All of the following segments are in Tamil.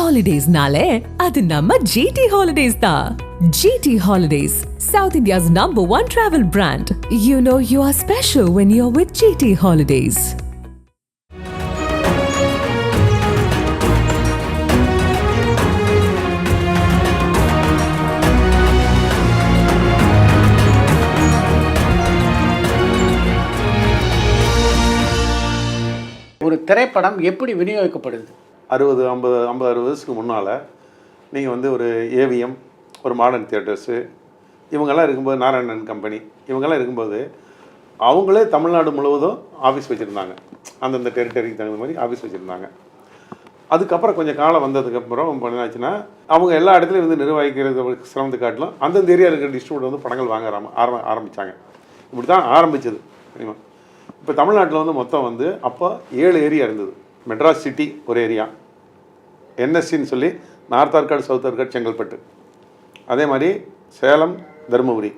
Holidays-nale, adu namma GT Holidays da. GT Holidays, South India's #1 travel brand. You know you are special when you're with GT Holidays. ஒரு திரைப்படம் எப்படி விநியோகிக்கப்படுது? 50-60 வருஷத்துக்கு முன்னால் நீங்கள் வந்து ஒரு ஏவிஎம், ஒரு மாடர்ன் தியேட்டர்ஸு, இவங்கெல்லாம் இருக்கும்போது நாராயணன் கம்பெனி இவங்கெல்லாம் இருக்கும்போது அவங்களே தமிழ்நாடு முழுவதும் ஆஃபீஸ் வச்சுருந்தாங்க. அந்தந்த டெரிட்டரிக்கு தகுந்த மாதிரி ஆஃபீஸ் வச்சுருந்தாங்க. அதுக்கப்புறம் கொஞ்சம் காலம் வந்ததுக்கப்புறம் என்னாச்சுன்னா அவங்க எல்லா இடத்துலையும் வந்து நிர்வகிக்கிறது சிரமத்தை காட்டிலும் அந்தந்த ஏரியா இருக்கிற டிஸ்ட்ரிபியூட்டர் வந்து படங்கள் வாங்க ஆரம்பித்தாங்க. இப்படி தான் ஆரம்பித்தது. சரிங்களா? இப்போ தமிழ்நாட்டில் வந்து மொத்தம் வந்து அப்போ 7 ஏரியா இருந்தது. மெட்ராஸ் சிட்டி ஒரு ஏரியா, என்எஸ்சின்னு சொல்லி நார்த் ஆர்காடு, சவுத் ஆர்காடு, செங்கல்பட்டு. அதே மாதிரி சேலம், தருமபுரி,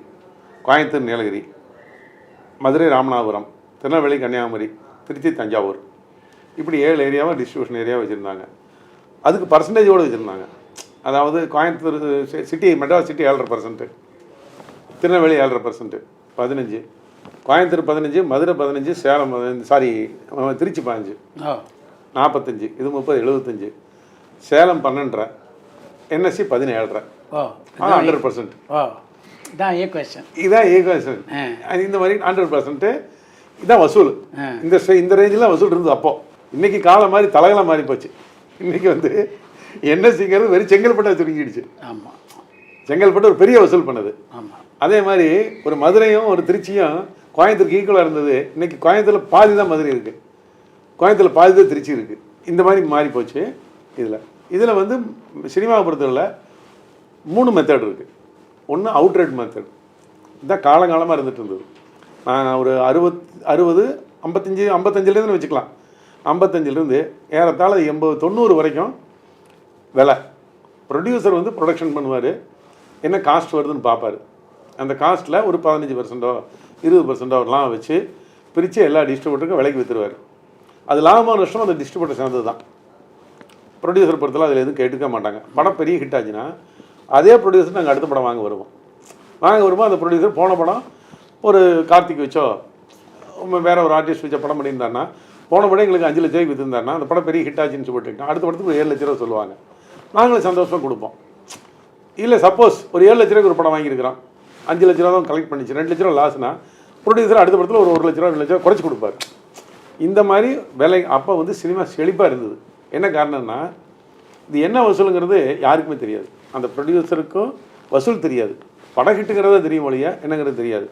கோயம்புத்தூர், நீலகிரி, மதுரை, ராமநாதபுரம், திருநெல்வேலி, கன்னியாகுமரி, திருச்சி, தஞ்சாவூர். இப்படி 7 ஏரியாவை டிஸ்ட்ரிபியூஷன் ஏரியாவை வச்சுருந்தாங்க. அதுக்கு பர்சன்டேஜோடு வச்சுருந்தாங்க. அதாவது கோயம்புத்தூர் சிட்டி, மெட்ராஸ் சிட்டி 7.5%, திருநெல்வேலி 7.5%, 15, கோயம்புத்தூர் 15, மதுரை 15, சேலம் 15, திருச்சி 15, 45, இது 30, 75, சேலம் 12.5, என்எஸ்சி 17.5. 100%. இதான் ஈக்குவேஷன். இந்த மாதிரி 100% இதான் வசூல். இந்த ரேஞ்சில் வசூல் இருந்தது அப்போ. இன்னைக்கு காலம் மாதிரி தலைகளாக மாறி போச்சு. இன்னைக்கு வந்து என்எஸ்சிங்கிறது வெறும் செங்கல்பட்டை சுருங்கிடுச்சு. ஆமாம், செங்கல்பட்டு ஒரு பெரிய வசூல் பண்ணது. ஆமாம். அதே மாதிரி ஒரு மதுரையும் ஒரு திருச்சியும் கோயம்புத்தூருக்கு ஈக்குவலாக இருந்தது. இன்னைக்கு கோயம்புத்தூரில் பாதி தான் மதுரை இருக்குது, கோயம்புத்தூரில் பாதி தான் திருச்சி இருக்குது. இந்த மாதிரி மாறி போச்சு. இதில் வந்து சினிமாவை பொறுத்தவரை 3 மெத்தட் இருக்குது. ஒன்று அவுட்ரைட் மெத்தட், இதுதான் காலங்காலமாக இருந்துகிட்டு இருந்தது. நான் ஒரு 60, 55 வச்சுக்கலாம். 55 ஏறத்தாழ 80, 90 வரைக்கும் விலை. ப்ரொடியூசர் வந்து ப்ரொடக்ஷன் பண்ணுவார், என்ன காஸ்ட் வருதுன்னு பார்ப்பார். அந்த காஸ்ட்டில் ஒரு 15%, 20% லாபம் வச்சு பிரித்து எல்லா டிஸ்ட்ரிபியூட்டருக்கும் விலைக்கு விற்றுருவார். அது லாபமான நஷ்டம் அந்த டிஸ்ட்ரிபியூட்டர் சேர்ந்தது தான். ப்ரொடியூசர் பொறுத்தவரை அதில் எதுவும் கேட்டுக்க மாட்டாங்க. படம் பெரிய ஹிட் ஆச்சுன்னா அதே ப்ரொடியூசர் நாங்கள் அடுத்த படம் வாங்க வருவோம். அந்த ப்ரொடியூசர் போன படம் ஒரு கார்த்திக் வச்சோ வேறு ஒரு ஆர்டிஸ்ட் வச்ச படம் பண்ணியிருந்தாருன்னா, போன படம் எங்களுக்கு 5 லட்ச ரூபாய்க்கு விற்றுருந்தாருன்னா அந்த படம் பெரிய ஹிட் ஆச்சுன்னு சொல்லிட்டு அடுத்த படத்துக்கு ஒரு 7 லட்ச ரூபா சொல்லுவாங்க. நாங்களும் சந்தோஷமாக கொடுப்போம். இல்லை சப்போஸ் ஒரு 7 லட்ச ரூபாய்க்கு ஒரு படம் வாங்கியிருக்கிறோம், 5 லட்ச ரூபா தான் கலெக்ட் பண்ணிச்சு, 2 லட்ச ரூபா லாஸ்னா ப்ரொடியூசர் அடுத்த படத்தில் ஒரு 1 லட்ச ரூபா, 2 லட்ச ரூபா குறைச்சி கொடுப்பார். இந்த மாதிரி விலை அப்போ வந்து சினிமா செழிப்பாக இருந்தது. என்ன காரணம்னா இது என்ன வசூலுங்கிறது யாருக்குமே தெரியாது. அந்த ப்ரொடியூசருக்கும் வசூல் தெரியாது, படம் ஹிட்டுங்கிறத தெரியும் ஒழிய என்னங்கிறது தெரியாது.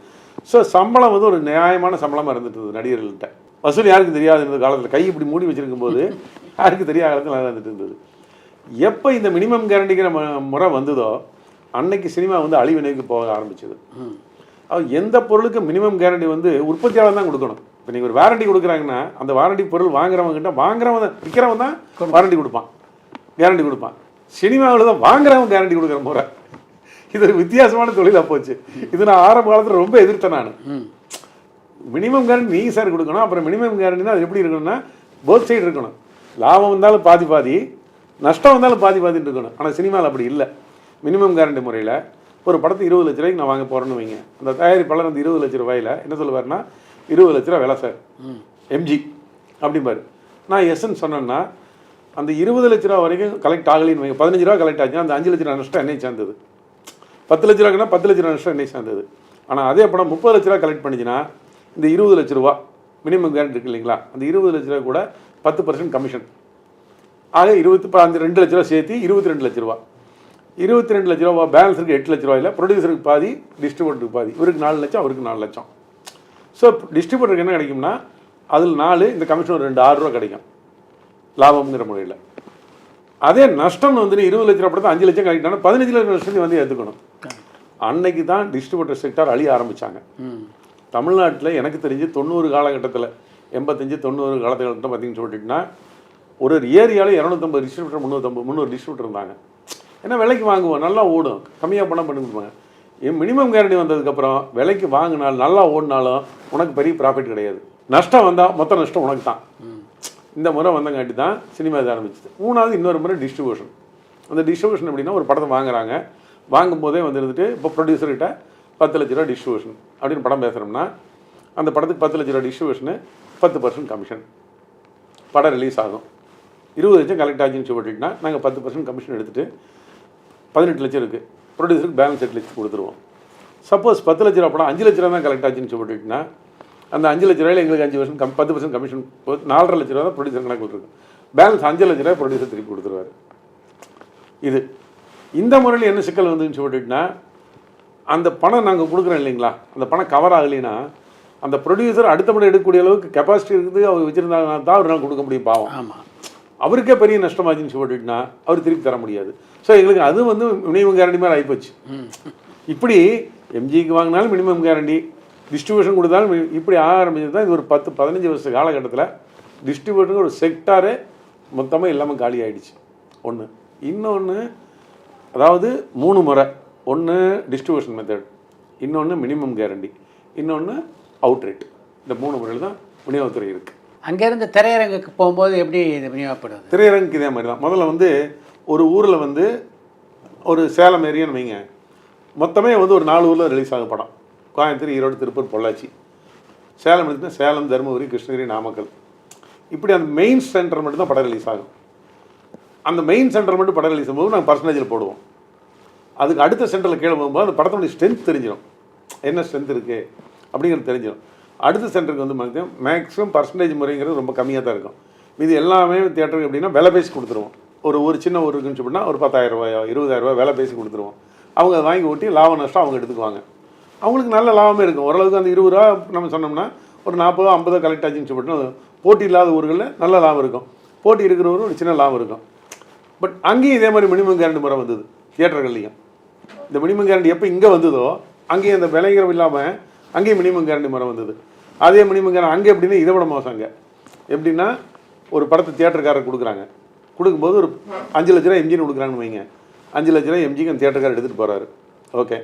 ஸோ சம்பளம் வந்து ஒரு நியாயமான சம்பளமாக இருந்துட்டு இருந்தது நடிகர்கள்ட்ட. வசூல் யாருக்கு தெரியாது இருந்த காலத்தில், கை இப்படி மூடி வச்சுருக்கும் போது யாருக்கு தெரியாத காலத்தில் நல்லா இருந்துட்டு இருந்தது. எப்போ இந்த மினிமம் கேரண்டிங்கிற முறை வந்ததோ அன்னைக்கு சினிமா வந்து அழிவு நிலைக்கு போக ஆரம்பிச்சது. எந்த பொருளுக்கு மினிமம் கேரண்டி வந்து உற்பத்தியாளர் தான் கொடுக்கணும். இப்போ நீங்கள் ஒரு வாரண்டி கொடுக்குறாங்கன்னா அந்த வாரண்டி பொருள் வாங்குறவங்ககிட்ட விற்கிறவன் தான் வாரண்டி கொடுப்பான், கேரண்டி கொடுப்பான். சினிமாவில் தான் வாங்குறவன் கேரண்டி கொடுக்குற முறை. இது ஒரு வித்தியாசமான தொழிலாக போச்சு. இது நான் ஆரம்ப காலத்தில் ரொம்ப எதிர்த்தேன். நான் மினிமம் கேரண்டி நீங்கள் சார் கொடுக்கணும். அப்புறம் மினிமம் கேரண்டினா அது எப்படி இருக்கணும்னா போத் சைடு இருக்கணும். லாபம் வந்தாலும் பாதி, நஷ்டம் வந்தாலும் பாதின்னு இருக்கணும். ஆனால் சினிமாவில் அப்படி இல்லை. மினிமம் கேரண்டி முறையில் ஒரு படத்தை 20 லட்ச ரூபாய்க்கு நான் வாங்க போகிறேன்னு வைங்க, அந்த தயாரிப்பாளர் அந்த 20 லட்ச ரூபாயில் என்ன சொல்லுவார்னா 20 லட்ச ரூபா விலை சார் எம்ஜி அப்படிம்பாரு. நான் எஸ்ன்னு சொன்னேன்னா அந்த 20 லட்ச ரூபா வரைக்கும் கலெக்ட் ஆகலின்னு வைங்க, 15 ரூபா கலெக்ட் ஆச்சுன்னா அந்த 5 லட்ச ரூபா நஷ்டம் என்னை சேர்ந்தது. 10 லட்ச ரூபாய்க்குன்னா 10 லட்ச ரூபா நஷ்டம் என்னை சேர்ந்தது. ஆனால் அதே படம் 30 லட்ச ரூபா கலெக்ட் பண்ணிச்சுன்னா இந்த 20 லட்ச ரூபா மினிமம் கேரண்டி இருக்கு இல்லைங்களா, அந்த 20 லட்ச ரூபா கூட 10% கமிஷன் ஆக 2 லட்ச ரூபா சேர்த்து 22 லட்ச ரூபா. 22 லட்ச ரூபா பேலன்ஸ் இருக்குது 8 லட்ச ரூபாயில். ப்ரொடியூசருக்கு பாதி, டிஸ்ட்ரிபியூட்டருக்கு பாதி. இவருக்கு 4 லட்சம், அவருக்கு 4 லட்சம். ஸோ டிஸ்ட்ரிபியூட்டருக்கு என்ன கிடைக்கும்னா அதில் 4, இந்த கமிஷன் ஒரு 2 6 ரூபா கிடைக்கும் லாபம்ங்கிற முறையில். அதே நஷ்டம்னு வந்து 20 லட்ச ரூபா படத்தை 5 லட்சம் கழிக்கிட்டாங்கன்னா 15 லட்சம் நஷ்டத்தை வந்து ஏற்றுக்கணும். அன்னைக்கு தான் டிஸ்ட்ரிபியூட்டர் செக்டார் அழிய ஆரம்பித்தாங்க. தமிழ்நாட்டில் எனக்கு தெரிஞ்சு 90 காலகட்டத்தில் 85, 90 காலகட்டத்தில் பார்த்தீங்கன்னு சொல்லிட்டுன்னா ஒரு ஏரியாவில் 250 டிஸ்ட்ரிபியூட்டர், 300 டிஸ்ட்ரிபியூட்டர் இருந்தாங்க. ஏன்னா விலைக்கு வாங்குவோம், நல்லா ஓடும், கம்மியாக பணம் பண்ணி கொடுப்பாங்க. மினிமம் கேரண்டி வந்ததுக்கப்புறம் விலைக்கு வாங்கினாலும் நல்லா ஓடினாலும் உனக்கு பெரிய ப்ராஃபிட் கிடையாது. நஷ்டம் வந்தால் மொத்த நஷ்டம் உனக்கு தான். இந்த முறை வந்தங்காட்டி தான் சினிமா இது ஆரம்பிச்சிது. 3வது இன்னொரு முறை டிஸ்ட்ரிபியூஷன். அந்த டிஸ்ட்ரிபியூஷன் எப்படின்னா ஒரு படத்தை வாங்குறாங்க, வாங்கும்போதே வந்து இருந்துட்டு இப்போ ப்ரொடியூசர்கிட்ட 10 லட்ச ரூபா டிஸ்ட்ரிபியூஷன் அப்படின்னு படம் பேசுகிறோம்னா அந்த படத்துக்கு 10 லட்ச ரூபா டிஸ்ட்ரிபியூஷனு 10% கமிஷன். படம் ரிலீஸ் ஆகும், 20 லட்சம் கலெக்ட் ஆச்சுன்னு சொல்லிட்டுனா நாங்கள் 10% கமிஷன் எடுத்துகிட்டு 18 லட்சம் இருக்குது, ப்ரொடியூசருக்கு பேலன்ஸ் 8 லட்சம் கொடுத்துருவோம். சப்போஸ் 10 லட்ச ரூபா படம் 5 லட்ச ரூபா தான் கலெக்ட் ஆச்சுன்னு சொல்லிட்டுனா அந்த 5 லட்ச ரூபாயில் எங்களுக்கு 5% 10% கமிஷன் 4.5 லட்ச ரூபா தான் ப்ரொடியூசர் கணக்கு இருக்கும். பேலன்ஸ் 5 லட்ச ரூபாய் ப்ரொடியூசர் திருப்பி கொடுத்துருவார். இது இந்த முறையில் என்ன சிக்கல் வந்துன்னு சொல்லிட்டுனா அந்த பணம் நாங்கள் கொடுக்குறோம் இல்லைங்களா, அந்த பணம் கவர் ஆகலைன்னா அந்த ப்ரொடியூசர் அடுத்த படம் எடுக்கக்கூடிய அளவுக்கு கெப்பாசிட்டி இருக்குது, அவர் வச்சுருந்தாங்கன்னா தான் அவர் நாங்கள் கொடுக்க முடியும். பாவம், ஆமாம், அவருக்கே பெரிய நஷ்டமாச்சுன்னு சொல்லிட்டுனா அவர் திருப்பி தர முடியாது. ஸோ எங்களுக்கு அது வந்து மினிமம் கேரண்டி மாதிரி ஆகிப்போச்சு. இப்படி எம்ஜிக்கு வாங்கினாலும் மினிமம் கேரண்டி, டிஸ்ட்ரிபியூஷன் கொடுத்தாலும் இப்படி ஆரம்பிச்சது தான். இது ஒரு 10-15 வருஷ காலகட்டத்தில் டிஸ்ட்ரிபியூட்டருக்கு ஒரு செக்டாரே மொத்தமாக இல்லாமல் காலி ஆகிடுச்சு. ஒன்று. இன்னொன்று, அதாவது 3 முறை. ஒன்று டிஸ்ட்ரிபியூஷன் மெத்தட், இன்னொன்று மினிமம் கேரண்டி, இன்னொன்று அவுட்ரேட். இந்த 3 முறையில் தான் விநியோகத்துறை இருக்குது. அங்கேருந்து திரையரங்குக்கு போகும்போது எப்படி இது விநியோகப்படுது? திரையரங்குக்கு இதே மாதிரி தான். முதல்ல வந்து ஒரு ஊரில் வந்து ஒரு சேலம் ஏரியான்னு வைங்க, மொத்தமே வந்து ஒரு 4 ஊரில் ரிலீஸ் ஆகும் படம். கோயம்புத்தூர், ஈரோடு, திருப்பூர், பொள்ளாச்சி. சேலம் எடுத்துனா சேலம், தருமபுரி, கிருஷ்ணகிரி, நாமக்கல். இப்படி அந்த மெயின் சென்டர் மட்டும் தான் படம் ரிலீஸ் ஆகும். அந்த மெயின் சென்டர் மட்டும் படம் ரிலீஸ் ஆகும்போது நாங்கள் பர்சன்டேஜில் போடுவோம். அதுக்கு அடுத்த சென்டரில் கீழே போகும்போது அந்த படத்தோடைய ஸ்ட்ரென்த் தெரிஞ்சிடும், என்ன ஸ்ட்ரென்த் இருக்குது அப்படிங்கிறது தெரிஞ்சிடும். அடுத்த சென்டருக்கு வந்து மேக்ஸிமம் பர்சன்டேஜ் முறைங்கிறது ரொம்ப கம்மியாக தான் இருக்கும். இது எல்லாமே தியேட்டருக்கு எப்படின்னா விலை பேசி கொடுத்துருவோம். ஒரு சின்ன ஒரு இருக்குன்னு சொன்னால் ஒரு 10,000 ரூபாயோ 20,000 ரூபாய் விலை பேசி கொடுத்துருவோம். அவங்க அதை வாங்கி ஓட்டி லாபம் நஷ்டம் அவங்க எடுத்துக்குவாங்க. அவங்களுக்கு நல்ல லாபமே இருக்கும். ஓரளவுக்கு அந்த 20 ரூபா நம்ம சொன்னோம்னா ஒரு 40-50 கலெக்ட் ஆச்சுன்னு சொல்லிட்டு போட்டி இல்லாத ஊர்களில் நல்ல லாபம் இருக்கும், போட்டி இருக்கிறவரும் ஒரு சின்ன லாபம் இருக்கும். பட் அங்கேயும் இதே மாதிரி மினிமம் கேரண்டி முறை வந்தது தியேட்டர்கள்லையும். இந்த மினிமம் கேரண்டி எப்போ இங்கே வந்ததோ அங்கேயும் அந்த விலைங்கிறவு இல்லாமல் அங்கேயும் மினிமம் கேரண்டி முறை வந்தது. அதே மினிமம் கேரண்டி அங்கே எப்படின்னா இதை விட மோசம். அங்கே எப்படின்னா ஒரு படத்தை தியேட்டருக்காரர் கொடுக்குறாங்க, கொடுக்கும்போது ஒரு 5 லட்ச ரூபா எம்ஜின்னு கொடுக்குறாங்கன்னு வைங்க. 5 லட்ச ரூபா எம்ஜிக்கு அந்த தியேட்டருக்காரர் எடுத்துகிட்டு போகிறாரு. ஓகே,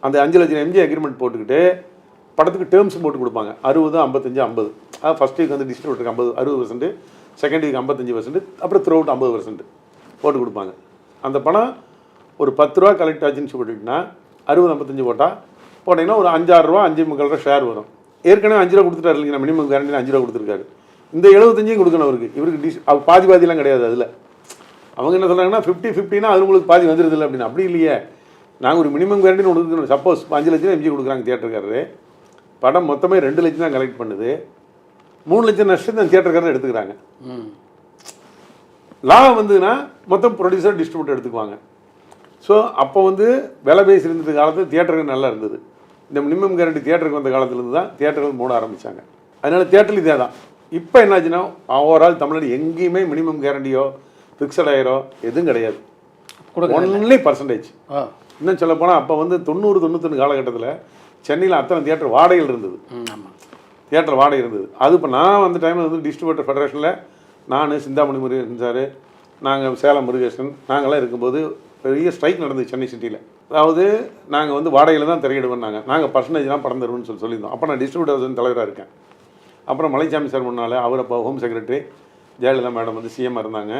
அந்த 5 லட்ச ரூபா எம்ஜி அக்ரிமெண்ட் போட்டுக்கிட்டு படத்துக்கு டேர்ம்ஸ் போட்டு கொடுப்பாங்க. 60, 55, 50. அதாவது ஃபஸ்ட் வீக் வந்து டிஸ்ட்ரிபியூட்டருக்கு 60%, செகண்ட் வீக் 55%, அப்புறம் த்ரூ அவுட் 50% போட்டு கொடுப்பாங்க. அந்த படம் ஒரு 10 ரூபா கலெக்ட் ஆச்சுன்னு சொல்லிட்டுனா 60-55 போட்டிங்கன்னா ஒரு 5-6 ரூபா 5.25 ரூபா ஷேர் வரும். ஏற்கனவே 5 ரூபா கொடுத்துட்டாரு இல்லைங்களா, மினிமம் கேரண்டியில் 5 ரூபா கொடுத்துருக்காரு. இந்த 75 கொடுக்கணும் அவருக்கு. இவருக்கு பாதிலாம் கிடையாது. அதில் அவங்க என்ன சொல்கிறாங்கன்னா 50-50னா அது உங்களுக்கு பாதி வந்துடுது இல்லை அப்படின்னு. அப்படி இல்லையே, நாங்கள் ஒரு மினிமம் கேரண்டின்னு கொடுக்கணும். சப்போஸ் 5 லட்சம் எம்ஜி கொடுக்குறாங்க தியேட்டருக்காரரு, படம் மொத்தமே 2 லட்சம் தான் கலெக்ட் பண்ணுது, 3 லட்சம் நஷ்டம் தான் தியேட்டருக்காரர் எடுத்துக்கிறாங்க. லாபம் வந்ததுன்னா மொத்தம் ப்ரொடியூசர் டிஸ்ட்ரிபியூட்டர் எடுத்துக்குவாங்க. ஸோ அப்போ வந்து விலை பேசி இருந்தது காலத்தில் தியேட்டருக்கு நல்லா இருந்தது. இந்த மினிமம் கேரண்டி தியேட்டருக்கு வந்த காலத்துலேருந்து தான் தியேட்டர்கள் மூட ஆரம்பித்தாங்க. அதனால் தியேட்டர் இதே தான். இப்போ என்னாச்சுன்னா ஓவரால் தமிழ்நாடு எங்கேயுமே மினிமம் கேரண்டியோ ஃபிக்ஸட் ஆயிரோ எதுவும் கிடையாது, ஒன்லி பர்சன்டேஜ். இன்னும் சொல்ல போனால் அப்போ வந்து 90-91 காலகட்டத்தில் சென்னையில் அத்தனை தியேட்டர் வாடகையில் இருந்தது. தியேட்டர் வாடகை இருந்தது. அது இப்போ நான் அந்த டைமில் வந்து டிஸ்ட்ரிபியூட்டர் ஃபெடரேஷனில் நான், சிந்தாமணி முருகன் சார், நாங்கள் சேலம் முருகேசன், நாங்கள்லாம் இருக்கும்போது பெரிய ஸ்ட்ரைக் நடந்தது சென்னை சிட்டியில். அதாவது நாங்கள் வந்து வாடகையில் தான் திரையிடுவோம், நாங்கள் பர்சன்டேஜ்லாம் படம் தருவோம்னு சொல்லியிருந்தோம். அப்போ நான் டிஸ்ட்ரிபியூட்டர் தலைவராக இருக்கேன். அப்புறம் மலைச்சாமி சார் முன்னால் அவர் அப்போ ஹோம் செக்ரட்டரி, ஜெயலலிதா மேடம் வந்து சிஎம் இருந்தாங்க.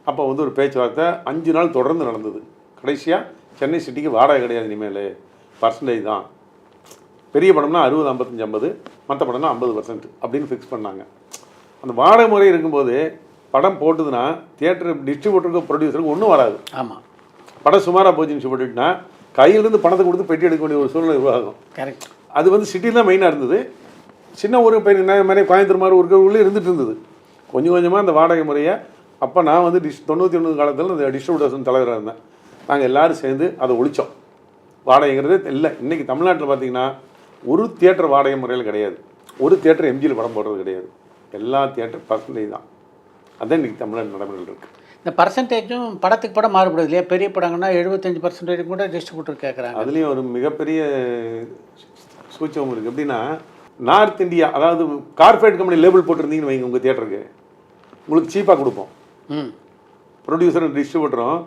அப்போ வந்து ஒரு பேச்சுவார்த்தை 5 நாள் தொடர்ந்து நடந்தது. கடைசியாக சென்னை சிட்டிக்கு வாடகை கிடையாது, இனிமேல் பர்சன்டேஜ் தான். பெரிய படம்னா 60, 55, 50, மற்ற படம்னா 50% அப்படின்னு ஃபிக்ஸ் பண்ணாங்க. அந்த வாடகை முறை இருக்கும்போது படம் போட்டுதுன்னா தியேட்டர் டிஸ்ட்ரிபியூட்டருக்கு ப்ரொடியூசருக்கு ஒன்றும் வராது. ஆமாம், படம் சுமாராக போச்சுன்னு சொல்லிட்டுனா கையிலேருந்து பணத்தை கொடுத்து பெட்டி எடுக்க வேண்டிய ஒரு சூழ்நிலை உருவாகும். கரெக்ட். அது வந்து சிட்டியில் தான் மெயினாக இருந்தது. சின்ன ஊருக்கு போய் மாதிரி கோயம்புத்தூர் மாதிரி ஊருக்குள்ளே இருந்துகிட்டு இருந்தது. கொஞ்சம் கொஞ்சமாக அந்த வாடகை முறையை அப்போ நான் வந்து 99 காலத்தில் அந்த டிஸ்ட்ரிபியூட்டர்ஸ் தலைவராக இருந்தேன். நாங்கள் எல்லோரும் சேர்ந்து அதை ஒழித்தோம். வாடகைங்கிறதே இல்லை. இன்றைக்கி தமிழ்நாட்டில் பார்த்திங்கன்னா ஒரு தியேட்டர் வாடகை முறையில் கிடையாது, ஒரு தியேட்டர் எம்ஜியில் படம் போடுறது கிடையாது, எல்லா தியேட்டர் பர்சன்டேஜ் தான். அதுதான் இன்றைக்கி தமிழ்நாடு நடைமுறையில் இருக்குது. இந்த பர்சன்டேஜும் படத்துக்கு படம் மாறுபடுது இல்லையா? பெரிய படங்கன்னா 75% கூட டிஸ்ட்ரிபியூட்டர் கேட்குறாங்க. அதுலேயும் ஒரு மிகப்பெரிய சூச்சகம் இருக்குது. எப்படின்னா நார்த் இந்தியா, அதாவது கார்பரேட் கம்பெனி லேபிள் போட்டிருந்தீங்கன்னு வைங்க, உங்கள் தியேட்டருக்கு உங்களுக்கு சீப்பாக கொடுப்போம். ப்ரொடியூசரும் டிஸ்ட்ரிபியூட்டரும்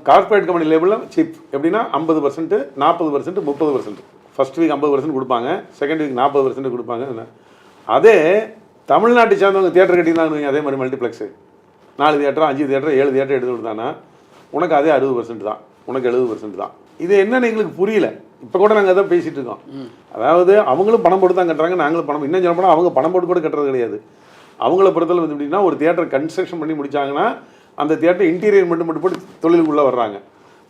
கார்பரேட் கம்பெனி லேபிளில் சீப். எப்படின்னா 50%, 40%, 30%. ஃபஸ்ட் வீக் 50% கொடுப்பாங்க, செகண்ட் வீக் 40% கொடுப்பாங்க. அதே தமிழ்நாட்டை சேர்ந்தவங்க தியேட்டர் கட்டியிருந்தாங்க, அதே மாதிரி மல்டிப்ளெக்ஸு 4 தியேட்டர் 5 தியேட்டர் 7 தியேட்டர் எடுத்து கொடுத்தானா உனக்கு அதே 60% தான், உனக்கு 70% தான். இது என்னன்னு எங்களுக்கு புரியல. இப்போ கூட நாங்கள் அதான் பேசிகிட்டு இருக்கோம். அதாவது அவங்களும் பணம் போட்டு தான் கட்டுறாங்க, நாங்களும் பணம். இன்னும் சொல்ல போனால் அவங்க பணம் போட்டு கூட கட்டுறது கிடையாது. அவங்கள பொறுத்தளவு வந்து எப்படின்னா ஒரு தியேட்டர் கன்ஸ்ட்ரக்ஷன் பண்ணி முடிச்சாங்கன்னா அந்த தியேட்டர் இன்டீரியர் மட்டும் போட்டு தொழிலுக்குள்ளே வர்றாங்க.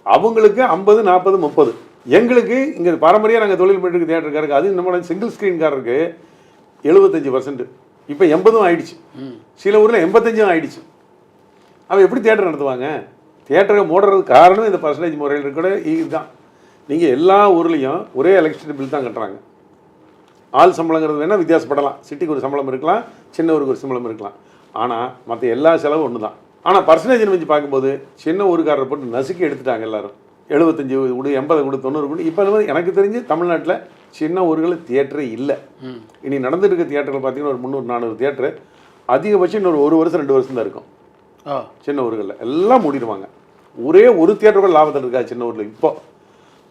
அவங்களுக்கு 50 40 30. எங்களுக்கு இங்கே பாரம்பரியாக நாங்கள் தொழில் பண்ணிட்டு தியேட்டருக்காருக்கு அது நம்ம சிங்கிள் ஸ்க்ரீன்காரருக்கு 75%. இப்போ 80 ஆயிடுச்சு. சில ஊரில் 85 ஆயிடுச்சு. அவன் எப்படி தியேட்டர் நடத்துவாங்க? தியேட்டரை மூடுறதுக்கு காரணம் இந்த பர்சன்டேஜ் முறையில் இருக்கிற இதுதான். நீங்கள் எல்லா ஊர்லேயும் ஒரே எலக்ட்ரிசிட்டி பில் தான் கட்டுறாங்க. ஆள் சம்பளங்கிறது வேணால் வித்தியாசப்படலாம். சிட்டிக்கு ஒரு சம்பளம் இருக்கலாம், சின்ன ஊருக்கு ஒரு சம்பளம் இருக்கலாம். ஆனால் மற்ற எல்லா செலவும் ஒன்று தான். ஆனால் பர்சன்டேஜ் வச்சு பார்க்கும்போது சின்ன ஊருக்காரரை போட்டு நசுக்கி எடுத்துட்டாங்க எல்லாரும். 75 கொடு 80 கொடு 90 கொடு. இப்போ எனக்கு தெரிஞ்சு தமிழ்நாட்டில் சின்ன ஊர்களில் தியேட்டரே இல்லை. இனி நடந்துட்டு இருக்க தியேட்டர்கள் பார்த்தீங்கன்னா ஒரு 300 400 தியேட்டரு அதிகபட்சம் இன்னொரு 1 வருஷம் 2 வருஷம் தான் இருக்கும். சின்ன ஊர்களில் எல்லாம் மூடிடுவாங்க. ஒரே ஒரு தியேட்டர் கூட லாபத்தில் இருக்காது சின்ன ஊரில். இப்போ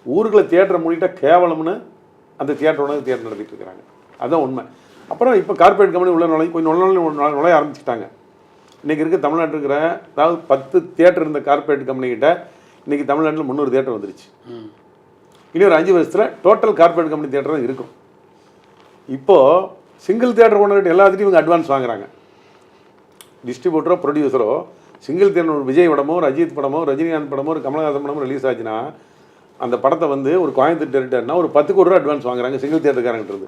ஊருக்குள்ள தியேட்டரை மூடிட்டா கேவலம்னு அந்த தியேட்டரோட தியேட்டர் நடத்திட்டு இருக்கிறாங்க. அதுதான் உண்மை. அப்புறம் இப்போ கார்பரேட் கம்பெனி உள்ள நுழைய ஆரம்பிச்சுட்டாங்க. இன்றைக்கி இருக்க தமிழ்நாட்டில் இருக்கிற அதாவது 10 தியேட்டர் இருந்த கார்பரேட் கம்பெனிக்கிட்ட இன்றைக்கி தமிழ்நாட்டில் 300 தியேட்டர் வந்துருச்சு. இனி ஒரு 5 வருஷத்தில் டோட்டல் கார்பரேட் கம்பெனி தியேட்டர் தான் இருக்கும். இப்போது சிங்கிள் தியேட்டர் ஓனர்கிட்ட எல்லாத்துட்டையும் இவங்க அட்வான்ஸ் வாங்குறாங்க. டிஸ்ட்ரிபியூட்டரோ ப்ரொடியூசரோ சிங்கிள் தியேட்டர் ஒரு விஜய் படமோ ஒரு அஜித் படமோ ரஜினிகாந்த் படமோ ஒரு கமலஹாசன் படமோ ரிலீஸ் ஆச்சுன்னா அந்த படத்தை வந்து ஒரு கோயம்புத்தூர் தியேட்டர்னா ஒரு 10 கோடி ரூபா அட்வான்ஸ் வாங்குறாங்க சிங்கிள் தியேட்டருக்காரங்கிட்டது.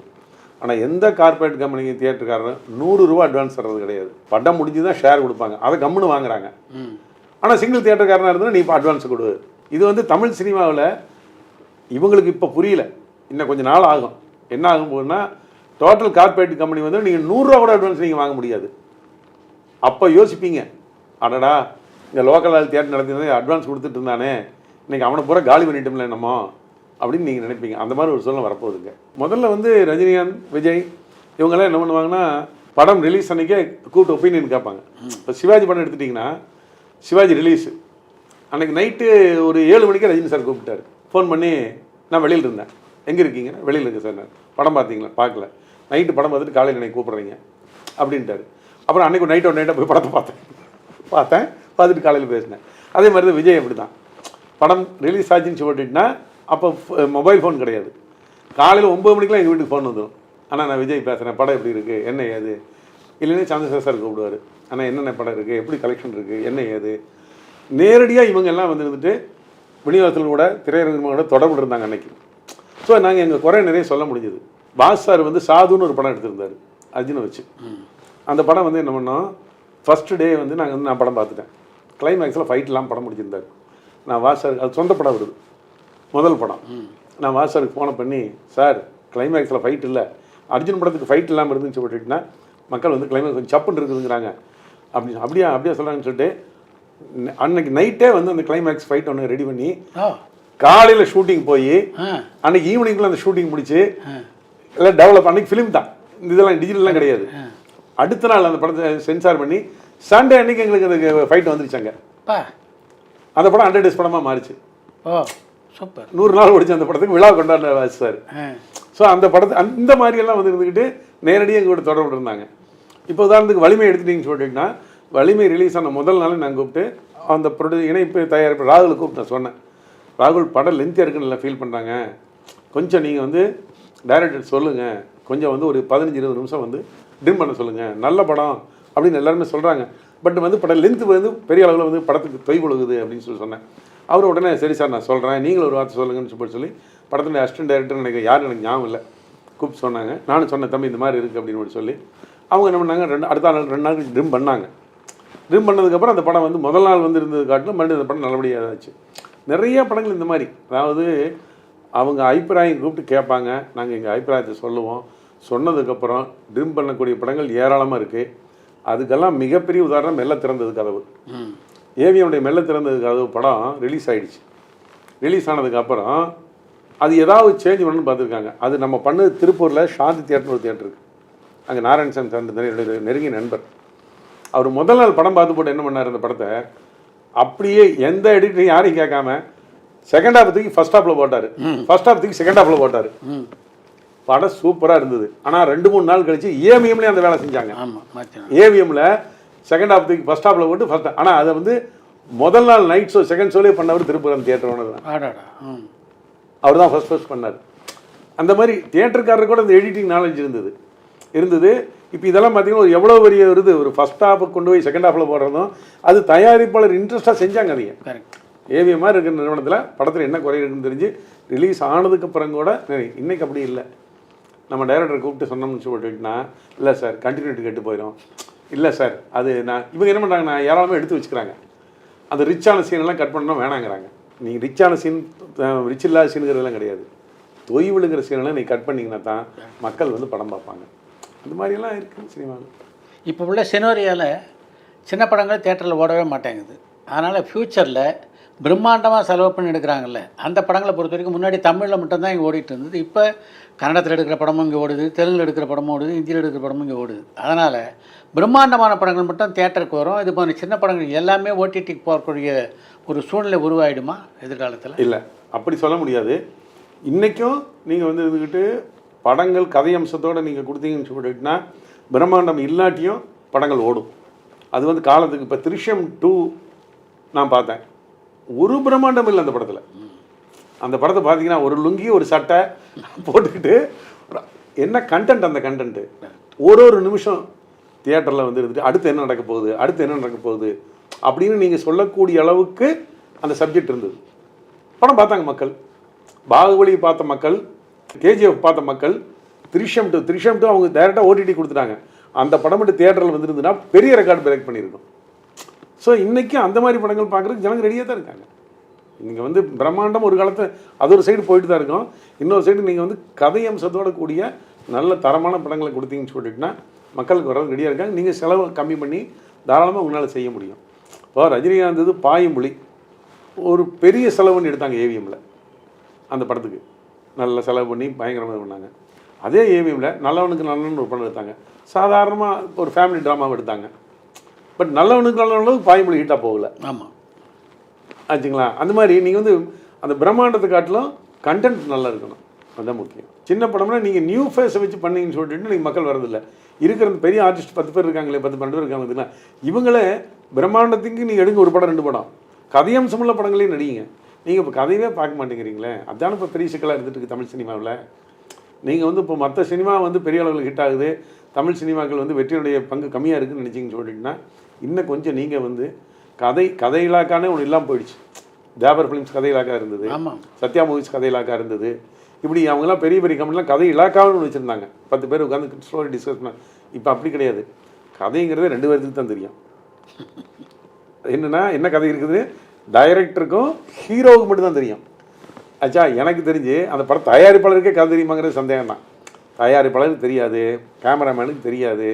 ஆனால் எந்த கார்பரேட் கம்பெனி தியேட்டருக்காரன் 100 ரூபா அட்வான்ஸ் தர்றது கிடையாது. படம் முடிஞ்சு தான் ஷேர் கொடுப்பாங்க, அதை கம்முன்னு வாங்குறாங்க. ஆனால் சிங்கிள் தியேட்டருக்காரனாக இருந்தால் நீ இப்போ அட்வான்ஸ் கொடு. இது வந்து தமிழ் சினிமாவில் இவங்களுக்கு இப்போ புரியல, இன்னும் கொஞ்சம் நாள் ஆகும். என்ன ஆகும் போதுன்னா டோட்டல் கார்பரேட் கம்பெனி வந்து நீங்கள் 100 ரூபா கூட அட்வான்ஸ் நீங்கள் வாங்க முடியாது. அப்போ யோசிப்பீங்க, அடடா இந்த லோக்கல் தியேட்டர் நடத்தினது அட்வான்ஸ் கொடுத்துட்டு இருந்தானே, இன்றைக்கி அவனை பூரா காலி பண்ணிட்டோம்ல என்னமோ அப்படின்னு நீங்கள் நினைப்பீங்க. அந்த மாதிரி ஒரு சூழ்நிலை வரப்போகுதுங்க. முதல்ல வந்து ரஜினிகாந்த் விஜய் இவங்கெல்லாம் என்ன பண்ணுவாங்கன்னா படம் ரிலீஸ் அன்றைக்கே கூப்பிட்டு ஒப்பீனியன் கேட்பாங்க. இப்போ சிவாஜி படம் எடுத்துட்டிங்கன்னா சிவாஜி ரிலீஸு அன்றைக்கி நைட்டு ஒரு 7 மணிக்கு ரஜினி சார் கூப்பிட்டாரு. ஃபோன் பண்ணி நான் வெளியில் இருந்தேன், எங்கே இருக்கீங்க? வெளியில் இருக்கேன் சார். நான் படம் பார்த்தீங்களா? பார்க்கல. நைட்டு படம் பார்த்துட்டு காலையில் என்னை கூப்பிட்றீங்க அப்படின்ட்டாரு. அப்புறம் அன்றைக்கி நைட்டாக போய் படத்தை பார்த்துட்டு காலையில் பேசினேன். அதே மாதிரி தான் விஜய் அப்படி தான். படம் ரிலீஸ் ஆச்சுன்னு சொல்லிட்டுனா அப்போ மொபைல் ஃபோன் கிடையாது. காலையில் 9 மணிக்கெலாம் எங்கள் வீட்டுக்கு ஃபோன் வந்துடும். ஆனால் நான் விஜய் பேசுகிறேன், படம் எப்படி இருக்குது என்ன ஏது, இல்லைன்னா சந்திரசேகர் சார் கூப்பிடுவார். ஆனால் என்னென்ன படம் இருக்குது, எப்படி கலெக்ஷன் இருக்குது, என்ன ஏது, நேரடியாக இவங்க எல்லாம் வந்துட்டு விநியோகத்தில் கூட திரையரங்கோட தொடர்பு இருந்தாங்க அன்றைக்கி. ஸோ நாங்கள் எங்கள் குறை நிறைய சொல்ல முடிஞ்சது. பாஸ் சார் வந்து சாதுன்னு ஒரு படம் எடுத்திருந்தார் அர்ஜுனை வச்சு. அந்த படம் வந்து என்ன பண்ணோம், ஃபஸ்ட்டு டே வந்து நான் படம் பார்த்துட்டேன். கிளைமேக்ஸில் ஃபைட்லாம் படம் முடிச்சிருந்தார். நான் வாசார் அது சொந்த படம் வருது, முதல் படம். நான் வாசாருக்கு ஃபோனை பண்ணி, சார் கிளைமேக்ஸில் ஃபைட் இல்லை, அர்ஜுன் படத்துக்கு ஃபைட் இல்லாமல் இருந்துன்னு சொல்லிட்டுனா மக்கள் வந்து கிளைமேக்ஸ் கொஞ்சம் சப்புன்னு இருக்குதுங்கிறாங்க அப்படியே சொல்கிறாங்கன்னு சொல்லிட்டு அன்னைக்கு நைட்டே வந்து அந்த கிளைமேக்ஸ் ஃபைட் ஒன்று ரெடி பண்ணி காலையில் ஷூட்டிங் போய் அன்னைக்கு ஈவினிங்குள்ள அந்த ஷூட்டிங் முடிச்சு எல்லாம் டெவலப். அன்னைக்கு ஃபிலிம் தான், இதெல்லாம் டிஜிட்டல்லாம் கிடையாது. அடுத்த நாள் அந்த படத்தை சென்சார் பண்ணி சண்டே அன்னைக்கு எங்களுக்கு அந்த ஃபைட் வந்துருச்சாங்க. அந்த படம் 100 days படமாக மாறிச்சு. சூப்பர். 100 நாள் ஓடிச்சு அந்த படத்துக்கு, விழா கொண்டாடின சார். ஸோ அந்த படத்தை அந்த மாதிரியெல்லாம் வந்து இருந்துக்கிட்டு நேரடியாக எங்கள் கூட தொடர்பு இருந்தாங்க. இப்போ உதாரணத்துக்கு வலிமை எடுத்துட்டிங்கன்னு சொல்லிட்டிங்கன்னா வலிமை ரிலீஸ் ஆன முதல் நாள் நான் கூப்பிட்டு அந்த இணைப்பு தயாரிப்பு ராகுலை கூப்பிட்டு நான் சொன்னேன், ராகுல் படம் லென்த்தியாக இருக்குன்னு எல்லாம் ஃபீல் பண்ணுறாங்க, கொஞ்சம் நீங்கள் வந்து டைரக்டர் சொல்லுங்கள், கொஞ்சம் வந்து ஒரு 15-20 நிமிஷம் வந்து ட்ரிம் பண்ண சொல்லுங்கள், நல்ல படம் அப்படின்னு எல்லாருமே சொல்கிறாங்க. பட் வந்து படம் லென்த்து வந்து பெரிய அளவில் வந்து படத்துக்கு தொய் கொடுக்குது அப்படின்னு சொன்னேன். அவர் உடனே சரி சார் நான் சொல்கிறேன், நீங்களும் ஒரு வார்த்தை சொல்லுங்கன்னு சொல்லி படத்தில் அசிஸ்டன்ட் டைரக்டர் நினைக்கிறேன் யாரும் எனக்கு ஞாபகம் இல்லை கூப்பிட்டு சொன்னாங்க. நானும் சொன்னேன் தம்பி இந்த மாதிரி இருக்குது அப்படின்னு சொல்லி அவங்க என்ன பண்ணாங்க, அடுத்த நாள் 2 நாள் ட்ரிம் பண்ணாங்க. ட்ரிம் பண்ணதுக்கப்புறம் அந்த படம் வந்து முதல் நாள் வந்து இருந்தது காட்டிலும் மறுபடியும் அந்த படம் நல்லபடியாக ஆச்சு. நிறைய படங்கள் இந்த மாதிரி, அதாவது அவங்க அபிப்பிராயம் கூப்பிட்டு கேட்பாங்க, நாங்கள் எங்கள் அபிப்பிராயத்தை சொல்லுவோம். சொன்னதுக்கப்புறம் ட்ரிம் பண்ணக்கூடிய படங்கள் ஏராளமாக இருக்குது. அதுக்கெல்லாம் மிகப்பெரிய உதாரணம் மெல்ல திறந்தது கதவு. ஏவிஎம்னுடைய மெல்ல திறந்தது கதவு படம் ரிலீஸ் ஆகிடுச்சு. ரிலீஸ் ஆனதுக்கப்புறம் அது ஏதாவது சேஞ்ச் பண்ணணும்னு பார்த்துருக்காங்க. அது நம்ம பண்ணது திருப்பூரில் சாந்தி தியேட்டர் ஒரு தியேட்டர் இருக்குது. அங்கே நாராயணசாமி சார் என்னுடைய நெருங்கிய நண்பர். அவர் முதல் நாள் படம் பார்த்து போட்டு என்ன பண்ணார், அந்த படத்தை அப்படியே எந்த எடிட்டரையும் யாரையும் கேட்காம செகண்ட் ஹாஃப் தூக்கி ஃபர்ஸ்ட் ஹாஃபில் போட்டார், ஃபர்ஸ்ட் ஹாஃப் தூக்கி செகண்ட் ஹாஃபில் போட்டார். படம் சூப்பராக இருந்தது. ஆனால் 2-3 நாள் கழிச்சு ஏவிஎம்லேயே அந்த வேலை செஞ்சாங்க. ஏவிஎம்ல செகண்ட் ஹாஃப் தூக்கி ஃபஸ்ட் ஹாஃபில் போட்டு ஃபஸ்ட். ஆனால் அதை வந்து முதல் நாள் நைட் ஷோ செகண்ட் ஷோலே பண்ணவர் திருப்புரம் தியேட்டர் ஓனர் தான். அவர் தான் ஃபர்ஸ்ட் பண்ணார். அந்த மாதிரி தியேட்டருக்காரர் கூட இந்த எடிட்டிங் நாலேஜ் இருந்தது. இப்போ இதெல்லாம் பார்த்தீங்கன்னா ஒரு எவ்வளோ பெரிய வருது, ஒரு ஃபஸ்ட் ஹாஃபை கொண்டு போய் செகண்ட் ஹாஃபில் போடுறதும் அது தயாரிப்பாளர் இன்ட்ரெஸ்ட்டாக செஞ்சாங்க. அதையும் ஏவிஎம்மாக இருக்கிற நிறுவனத்தில் படத்தில் என்ன குறை இருக்குன்னு தெரிஞ்சு ரிலீஸ் ஆனதுக்கப்புறம் கூட இன்றைக்கி அப்படி இல்லை. நம்ம டைரக்டரை கூப்பிட்டு சொன்னோம்னு சொல்லிட்டுனா, இல்லை சார் கண்டினியூட்டி கெட்டு போயிடும், இல்லை சார் அது இவங்க என்ன பண்ணுறாங்க, நான் ஏராளமாக எடுத்து வச்சுக்கிறாங்க. அந்த ரிச்சான சீனெல்லாம் கட் பண்ணணும் வேணாங்கிறாங்க. நீங்கள் ரிச்சான சீன் ரிச் இல்லாத சீனுங்கிறதெல்லாம் கிடையாது, தொய்விழுங்கிற சீனெல்லாம் நீங்கள் கட் பண்ணிங்கன்னா தான் மக்கள் வந்து படம் பார்ப்பாங்க. அந்த மாதிரியெல்லாம் இருக்குது சினிமாவில். இப்போ உள்ள சினோரியாவில் சின்ன படங்கள் தேட்டரில் ஓடவே மாட்டேங்குது. அதனால் ஃப்யூச்சரில் பிரம்மாண்டமாக செலவு பண்ணி எடுக்கிறாங்கல்ல, அந்த படங்களை பொறுத்த வரைக்கும் முன்னாடி தமிழில் மட்டும்தான் இங்கே ஓடிட்டு இருந்தது. இப்போ கன்னடத்தில் எடுக்கிற படமும் இங்கே ஓடுது, தெலுங்கில் எடுக்கிற படமும் ஓடுது, ஹிந்தியில் எடுக்கிற படமும் இங்கே ஓடுது. அதனால் பிரம்மாண்டமான படங்கள் மட்டும் தேட்டருக்கு வரும், இது போன்ற சின்ன படங்கள் எல்லாமே ஓடிடிக்கு போகக்கூடிய ஒரு சூழ்நிலை உருவாயிடுமா எதிர்காலத்தில்? இல்லை, அப்படி சொல்ல முடியாது. இன்றைக்கும் நீங்கள் வந்து இருந்துக்கிட்டு படங்கள் கதை அம்சத்தோடு நீங்கள் கொடுத்தீங்கன்னு சொல்லிட்டுனா பிரம்மாண்டம் இல்லாட்டியும் படங்கள் ஓடும். அது வந்து காலத்துக்கு. இப்போ திருஷ்யம் 2 நான் பார்த்தேன், ஒரு பிரம்மாண்டம் இல்லை அந்த படத்தில். அந்த படத்தை பார்த்தீங்கன்னா ஒரு லுங்கி ஒரு சட்டை போட்டுக்கிட்டு என்ன கண்டென்ட், அந்த கண்டென்ட்டு ஒரு நிமிஷம் தியேட்டரில் வந்து இருந்துட்டு அடுத்து என்ன நடக்க போகுது அப்படின்னு நீங்கள் சொல்லக்கூடிய அளவுக்கு அந்த சப்ஜெக்ட் இருந்தது. படம் பார்த்தாங்க மக்கள். பாகுபலி பார்த்த மக்கள், கேஜிஎஃப் பார்த்த மக்கள், திருஷ்யம் 2 அவங்க டைரெக்டாக ஓடிடி கொடுத்துட்டாங்க. அந்த படம் மட்டும் தியேட்டரில் வந்துருந்துன்னா பெரிய ரெக்கார்டு பிரேக் பண்ணியிருக்கோம். ஸோ இன்றைக்கும் அந்த மாதிரி படங்கள் பார்க்குறதுக்கு ஜனங்க ரெடியாக தான் இருக்காங்க. நீங்கள் வந்து பிரம்மாண்டம் ஒரு காலத்தில் அது ஒரு சைடு போயிட்டு தான் இருக்கும், இன்னொரு சைடு நீங்கள் வந்து கதை அம்சத்தோடு கூடிய நல்ல தரமான படங்களை கொடுத்தீங்கன்னு சொல்லிட்டுனா மக்களுக்கு வர்றது ரெடியாக இருக்காங்க. நீங்கள் செலவு கம்மி பண்ணி தாராளமாக உங்களால் செய்ய முடியும். இப்போ ரஜினிகாந்த் பாயும்புலி ஒரு பெரிய செலவுன்னு எடுத்தாங்க ஏவிஎம்மில், அந்த படத்துக்கு நல்ல செலவு பண்ணி பயங்கரமாக பண்ணாங்க. அதே ஏவிஎம்மில் நல்லவனுக்கு நல்லவன் ஒரு படம் எடுத்தாங்க, சாதாரணமாக ஒரு ஃபேமிலி ட்ராமாவை எடுத்தாங்க. பட் நல்லவனுக்கு நல்லவனுக்கு பாயும்புலி ஹீட்டாக போகல. ஆமாம் ஆச்சுங்களா? அந்த மாதிரி நீங்கள் வந்து அந்த பிரம்மாண்டத்தை காட்டிலும் கண்டென்ட் நல்லா இருக்கணும், அதுதான் முக்கியம். சின்ன படம்னா நீங்கள் நியூ ஃபேஸை வச்சு பண்ணீங்கன்னு சொல்லிட்டு நீங்கள் மக்கள் வரதில்லை. இருக்கிற பெரிய ஆர்டிஸ்ட் 10 பேர் இருக்காங்களே, 10-12 பேர் இருக்காங்க பார்த்தீங்களா, இவங்களே பிரம்மாண்டத்துக்கு நீங்கள் எடுங்க ஒரு படம் 2 படம் கதையம்சமுள்ள படங்களையும் நடிங்க. நீங்கள் இப்போ கதையவே பார்க்க மாட்டேங்கிறீங்களே, அதுதானே இப்போ பெரிய சிக்கலாக இருந்துட்டு இருக்குது தமிழ் சினிமாவில். நீங்கள் வந்து இப்போ மற்ற சினிமா வந்து பெரிய அளவில் ஹிட் ஆகுது, தமிழ் சினிமாக்கள் வந்து வெற்றியுடைய பங்கு கம்மியாக இருக்குதுன்னு நினச்சிங்கன்னு சொல்லிட்டிங்கன்னா இன்னும் கொஞ்சம் நீங்கள் வந்து கதை இலாக்கானே ஒன்று இல்லாமல் போயிடுச்சு. தேவர் ஃபிலிம்ஸ் கதை இலாக்கா இருந்தது, சத்யா மூவிஸ் கதை இலாக்கா இருந்தது. இப்படி அவங்களாம் பெரிய பெரிய கம்பெனிலாம் கதை இலாக்காவும் ஒன்று வச்சுருந்தாங்க, 10 பேர் உட்காந்து ஸ்டோரி டிஸ்கஸ் பண்ண. இப்போ அப்படி கிடையாது, கதைங்கிறதே 2 பேருக்கு தான் தெரியும். என்னென்னா என்ன கதை இருக்குது டைரக்டருக்கும் ஹீரோவுக்கு மட்டும் தான் தெரியும். ஆச்சா, எனக்கு தெரிஞ்சு அந்த படம் தயாரிப்பாளருக்கே கதை தெரியுமாங்கிறது சந்தேகம் தான். தயாரிப்பாளருக்கு தெரியாது, கேமராமேனுக்கு தெரியாது,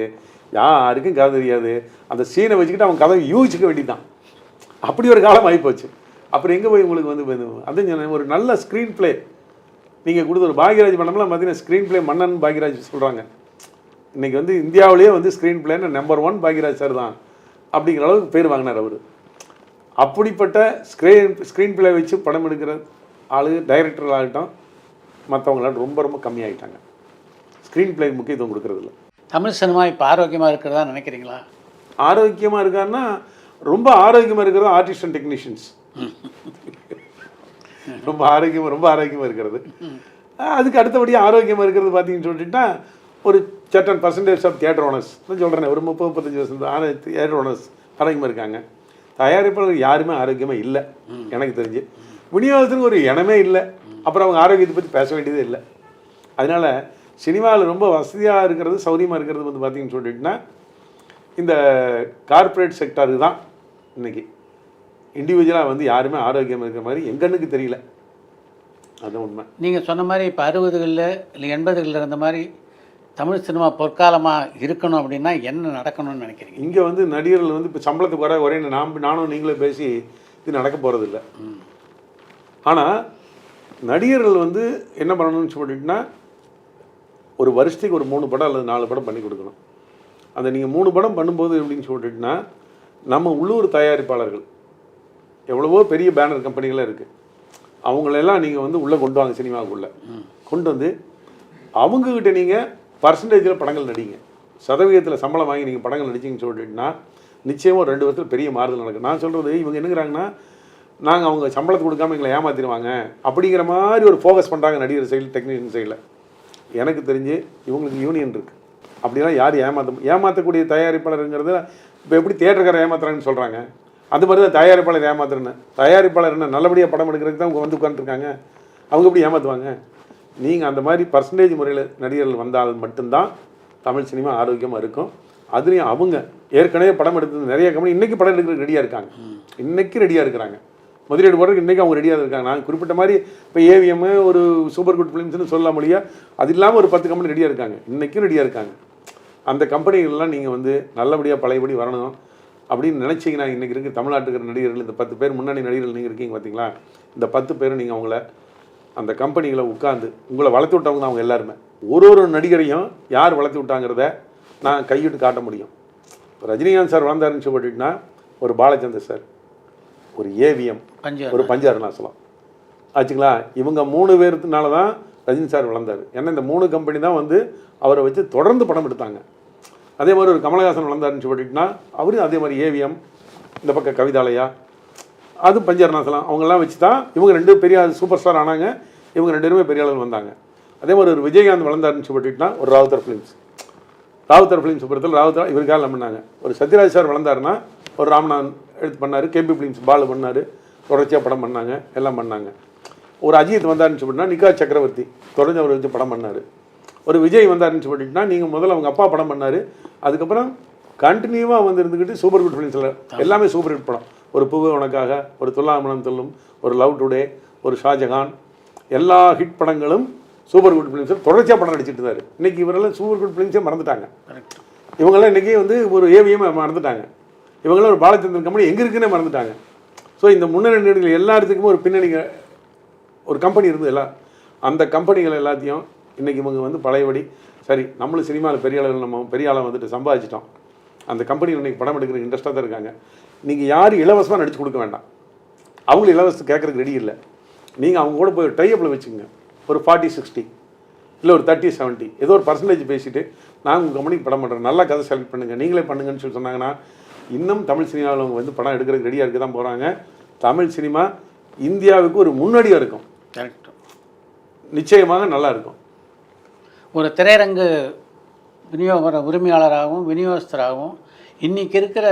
யாருக்கும் கதை தெரியாது. அந்த சீனை வச்சுக்கிட்டு அவன் கதை யூகிச்சிக்க வேண்டியதான். அப்படி ஒரு காலம் ஆகிப்போச்சு. அப்புறம் எங்கே போய் உங்களுக்கு வந்து அது ஒரு நல்ல ஸ்க்ரீன் பிளே நீங்கள் கொடுத்த ஒரு பாக்யராஜ் படம்லாம் பார்த்தீங்கன்னா ஸ்க்ரீன் பிளே மன்னன் பாக்யராஜ் சொல்கிறாங்க. இன்றைக்கி வந்து இந்தியாவிலேயே வந்து ஸ்க்ரீன் பிளேன்னு நம்பர் 1 பாக்யராஜ் சார் தான் அப்படிங்கிற அளவுக்கு பேர் வாங்கினார் அவர். அப்படிப்பட்ட ஸ்க்ரீன் பிளே வச்சு படம் எடுக்கிற ஆளு டைரக்டர்களாகட்டும் மற்றவங்களாம் ரொம்ப ரொம்ப கம்மியாகிட்டாங்க. ஸ்க்ரீன் பிளே முக்கியத்துவம் கொடுக்குறதில்ல. தமிழ் சினிமா இப்போ ஆரோக்கியமாக இருக்கிறதா நினைக்கிறீங்களா? ஆரோக்கியமாக இருக்காருன்னா ரொம்ப ஆரோக்கியமாக இருக்கிறது ஆர்டிஸ்ட் அண்ட் டெக்னீஷியன்ஸ். ரொம்ப ஆரோக்கியமாக இருக்கிறது. அதுக்கு அடுத்தபடியாக ஆரோக்கியமாக இருக்கிறது பார்த்தீங்கன்னு சொல்லிட்டுனா ஒரு certain percentage of theatre owners நான் சொல்கிறேன், ஒரு 30-35% தியேட்டர் ஓனர்ஸ் ஆரோக்கியமாக இருக்காங்க. தயாரிப்பாளர் யாருமே ஆரோக்கியமாக இல்லை எனக்கு தெரிஞ்சு. விநியோகத்துக்கு ஒரு இடமே இல்லை, அப்புறம் அவங்க ஆரோக்கியத்தை பற்றி பேச வேண்டியதே இல்லை. அதனால் சினிமாவில் ரொம்ப வசதியாக இருக்கிறது சௌரியமாக இருக்கிறது வந்து பார்த்திங்கன்னு சொல்லிட்டுனா இந்த கார்ப்பரேட் செக்டாருக்கு தான் இன்றைக்கி. இண்டிவிஜுவலாக வந்து யாருமே ஆரோக்கியமாக இருக்கிற மாதிரி எங்கன்னுக்கு தெரியல, அதுதான் உண்மை. நீங்கள் சொன்ன மாதிரி இப்போ 60களில் இல்லை 80களில் இருந்த மாதிரி தமிழ் சினிமா பொற்காலமாக இருக்கணும் அப்படின்னா என்ன நடக்கணும்னு நினைக்கிறீங்க? இங்கே வந்து நடிகர்கள் வந்து இப்போ சம்பளத்துக்கு ஒரே நானும் நீங்களே பேசி இது நடக்க போகிறதில்ல. ஆனால் நடிகர்கள் வந்து என்ன பண்ணணும்னு சொல்லிட்டுனா ஒரு வருஷத்துக்கு ஒரு 3 படம் அல்லது 4 படம் பண்ணி கொடுக்கணும். அந்த நீங்கள் 3 படம் பண்ணும்போது எப்படின்னு சொல்லிட்டுனா நம்ம உள்ளூர் தயாரிப்பாளர்கள் எவ்வளவோ பெரிய பேனர் கம்பெனிகளாக இருக்குது, அவங்களெல்லாம் நீங்கள் வந்து உள்ளே கொண்டு வாங்க, சினிமாவுக்குள்ளே கொண்டு வந்து அவங்கக்கிட்ட நீங்கள் பர்சன்டேஜில் படங்கள் நடிங்க, சதவீதத்தில் சம்பளம் வாங்கி நீங்கள் படங்கள் நடிச்சிங்கன்னு சொல்லிட்டுனா நிச்சயமாக 2 வருஷத்தில் பெரிய மாறுதல் நடக்கும். நான் சொல்கிறது இவங்க என்னங்கிறாங்கன்னா, நாங்கள் அவங்க சம்பளத்தை கொடுக்காம எங்களை ஏமாற்றிடுவாங்க அப்படிங்கிற மாதிரி ஒரு ஃபோக்கஸ் பண்ணுறாங்க நடிகர் சைடில், டெக்னீஷியன் சைடில். எனக்கு தெரிஞ்சு இவங்களுக்கு யூனியன் இருக்குது. அப்படிலாம் யார் ஏமாற்றக்கூடிய தயாரிப்பாளருங்கிறது இப்போ எப்படி தியேட்டருக்காரர் ஏமாத்துறாங்கன்னு சொல்கிறாங்க, அது மாதிரி தான் தயாரிப்பாளர் ஏமாத்துறேன்னு. தயாரிப்பாளர் என்ன நல்லபடியாக படம் எடுக்கிறதுக்கு தான் வந்து உட்காந்துருக்காங்க, அவங்க எப்படி ஏமாற்றுவாங்க? நீங்கள் அந்த மாதிரி பர்சன்டேஜ் முறையில் நடிகர்கள் வந்தால் மட்டும்தான் தமிழ் சினிமா ஆரோக்கியமாக இருக்கும். அதுலேயும் அவங்க ஏற்கனவே படம் எடுத்தது நிறைய கம்பெனி இன்றைக்கி படம் எடுக்கிறதுக்கு ரெடியாக இருக்காங்க, இன்றைக்கி ரெடியாக இருக்கிறாங்க, முதலீடு போடுறதுக்கு இன்றைக்கி அவங்க ரெடியாக இருக்காங்க. நான் குறிப்பிட்ட மாதிரி இப்போ ஏவிஎம் ஒரு சூப்பர் குட் ஃபிலிம்ஸ்னு சொல்ல முடியா, அது இல்லாமல் ஒரு 10 கம்பெனி ரெடியாக இருக்காங்க, இன்றைக்கும் ரெடியாக இருக்காங்க. அந்த கம்பெனிகள்லாம் நீங்கள் வந்து நல்லபடியாக பழையபடி வரணும் அப்படின்னு நினச்சிங்கன்னா, இன்றைக்கி இருக்க தமிழ்நாட்டுக்கு இருக்கிற நடிகர்கள் இந்த 10 பேர் முன்னணி நடிகர்கள் நீங்கள் இருக்கீங்க பார்த்தீங்களா, இந்த 10 பேரும் நீங்கள் அவங்கள அந்த கம்பெனிகளை உட்காந்து உங்களை வளர்த்து விட்டவங்க தான் அவங்க எல்லாருமே. ஒரு நடிகரையும் யார் வளர்த்து விட்டாங்கிறத நான் கையிட்டு காட்ட முடியும். ரஜினிகாந்த் சார் வளர்ந்தாருன்னு சொல்லிட்டுனா ஒரு பாலச்சந்தர் சார், ஒரு ஏவிஎம், ஒரு பஞ்சாருணாசலம் ஆச்சுங்களா, இவங்க 3 பேருனால தான் ரஜினி சார் வளர்ந்தார். ஏன்னா இந்த 3 கம்பெனி தான் வந்து அவரை வச்சு தொடர்ந்து படம் எடுத்தாங்க. அதே மாதிரி ஒரு கமலஹாசன் வளர்ந்தாருன்னு சொல்லிட்டுனா அவரும் அதே மாதிரி ஏவிஎம், இந்த பக்கம் கவிதாலயா, அது பஞ்சாருணாசலம், அவங்கெல்லாம் வச்சு தான் இவங்க 2 பெரிய சூப்பர் ஸ்டார் ஆனாங்க. இவங்க 2 பேருமே பெரிய அளவில் வந்தாங்க. அதே மாதிரி ஒரு விஜயகாந்த் வளர்ந்தாருன்னு சொல்லிட்டுனா ஒரு ராவுத்தர் ஃபிலிம்ஸ் பொறுத்தவரை ராவுத்தர் இவருக்காக பண்ணாங்க. ஒரு சத்யராஜ் சார் வளர்ந்தாருன்னா ஒரு ராமநாதன் எடுத்து பண்ணார், கேபி ஃபிலிம்ஸ் பாலு பண்ணார், தொடர்ச்சியாக படம் பண்ணாங்க, எல்லாம் பண்ணாங்க. ஒரு அஜித் வந்தாருன்னு சொல்லிட்டுனா நிக்கா சக்கரவர்த்தி தொடர்ந்து அவர் வச்சு படம் பண்ணார். ஒரு விஜய் வந்தாருன்னு சொல்லிட்டுனா நீங்கள் முதல்ல அவங்க அப்பா படம் பண்ணார், அதுக்கப்புறம் கண்டினியூவாக வந்து இருந்துக்கிட்டு சூப்பர் குட் ஃபிலிம்ஸில் எல்லாமே சூப்பர் ஹிட் படம். ஒரு பூவே உனக்காக, ஒரு துல்லாமணம் சொல்லும், ஒரு லவ் டுடே, ஒரு ஷாஜகான், எல்லா ஹிட் படங்களும் சூப்பர் குட் ஃபிலிம்ஸில் தொடர்ச்சியாக படம் நடிச்சிட்டு இருந்தார். இன்றைக்கி இவரெல்லாம் சூப்பர் குட் ஃபிலிம்ஸே மறந்துட்டாங்க. இவங்கெல்லாம் இன்றைக்கி வந்து ஒரு ஏவிஎம் மறந்துட்டாங்க. இவங்களாம் ஒரு பாலச்சந்திரன் கம்பெனி எங்கே இருக்குன்னே மறந்துட்டாங்க. ஸோ இந்த முன்னணி நடிகர்கள் எல்லாத்துக்குமே ஒரு பின்னணி ஒரு கம்பெனி இருந்தது. எல்லாம் அந்த கம்பெனிகள் எல்லாத்தையும் இன்றைக்கி இவங்க வந்து பழையபடி சரி நம்மளும் சினிமாவில் பெரிய அளவில் நம்ம பெரிய ஆளை வந்துட்டு சம்பாதிச்சிட்டோம். அந்த கம்பெனி இன்றைக்கி படம் எடுக்கிறதுக்கு இன்ட்ரெஸ்ட்டாக தான் இருக்காங்க. நீங்கள் யாரும் இலவசமாக நடிச்சு கொடுக்க வேண்டாம், அவங்களும் இலவசம் கேட்குறதுக்கு ரெடி இல்லை. நீங்கள் அவங்க கூட போய் டைஅப்பில் வச்சுங்க, ஒரு 40-60 இல்லை ஒரு 30-70 ஏதோ ஒரு பர்சன்டேஜ் பேசிவிட்டு நாங்கள் உங்கள் கம்பெனிக்கு படம் பண்ணுறேன், நல்லா கதை செலக்ட் பண்ணுங்கள், நீங்களே பண்ணுங்கன்னு சொல்லி சொன்னாங்கன்னா இன்னும் தமிழ் சினிமாவில் அவங்க வந்து படம் எடுக்கிறதுக்கு ரெடியாக இருக்க தான் போகிறாங்க. தமிழ் சினிமா இந்தியாவுக்கு ஒரு முன்னோடியாக இருக்கும். கரெக்ட், நிச்சயமாக நல்லா இருக்கும். ஒரு திரையரங்கு உரிமையாளராகவும் விநியோகஸ்தராகவும் இன்றைக்கி இருக்கிற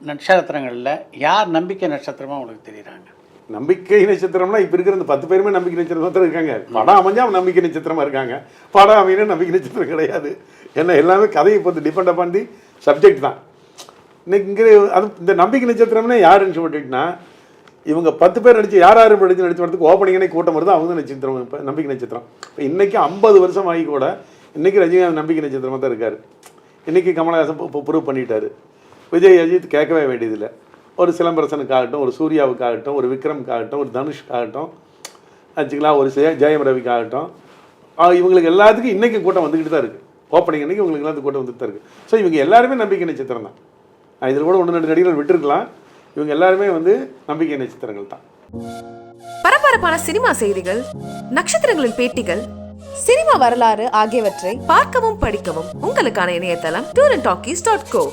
நட்சத்திரங்களில் யார் நம்பிக்கை நட்சத்திரமாக உங்களுக்கு தெரியுறாங்க? நம்பிக்கை நட்சத்திரம்னா இப்போ இருக்கிற இந்த 10 பேருமே நம்பிக்கை நட்சத்திரமாக தான் இருக்காங்க. படம் அமைஞ்சா நம்பிக்கை நட்சத்திரமாக இருக்காங்க, படம் அமைனா நம்பிக்கை நட்சத்திரம் கிடையாது. ஏன்னா எல்லாமே கதையை பொறுத்து டிபெண்ட் அப்பான் தி சப்ஜெக்ட் தான். இன்னைக்கு இங்கே அது இந்த நம்பிக்கை நட்சத்திரம்னா யாருன்னு சொல்லிட்டுனா இவங்க 10 பேர் நடிச்சு யார் நடிச்சு வரதுக்கு ஓப்பனிங்கே கூட்டம் வருது, அவங்க நட்சத்திரம் இப்போ நம்பிக்கை நட்சத்திரம். இப்போ இன்றைக்கி 50 வருஷம் ஆகி கூட இன்றைக்கி ரஜினிகாந்த் நம்பிக்கை நட்சத்திரமாக தான் இருக்கார். இன்றைக்கி கமலஹாசன் இப்போ ப்ரூவ் பண்ணிட்டார். விஜய் அஜித் கேட்கவே வேண்டியதில்லை. ஒரு சிலம்பரசனுக்காகட்டும், ஒரு சூர்யாவுக்காகட்டும், ஒரு விக்ரமுக்காகட்டும், ஒரு தனுஷ்காகட்டும் வச்சுக்கலாம், ஒரு ஜெயம் ரவிக்காகட்டும், இவங்களுக்கு எல்லாத்துக்கும் இன்றைக்கி கூட்டம் வந்துக்கிட்டு தான் இருக்குது. ஓப்பனிங் இன்றைக்கி இவங்களுக்கு எல்லாத்துக்கும் கூட்டம் வந்துட்டு தான் இருக்குது. ஸோ இவங்க எல்லாருமே நம்பிக்கை நட்சத்திரம் தான். இதில் கூட 1-2 நடிகர்கள் விட்டுருக்கலாம். இவங்க எல்லாருமே வந்து நம்பிக்கை நட்சத்திரங்கள் தான். பரபரப்பான சினிமா செய்திகள், நட்சத்திரங்களின் பேட்டிகள், சினிமா வரலாறு ஆகியவற்றை பார்க்கவும் படிக்கவும் உங்களுக்கான இணையதளம் tourantalkies.co.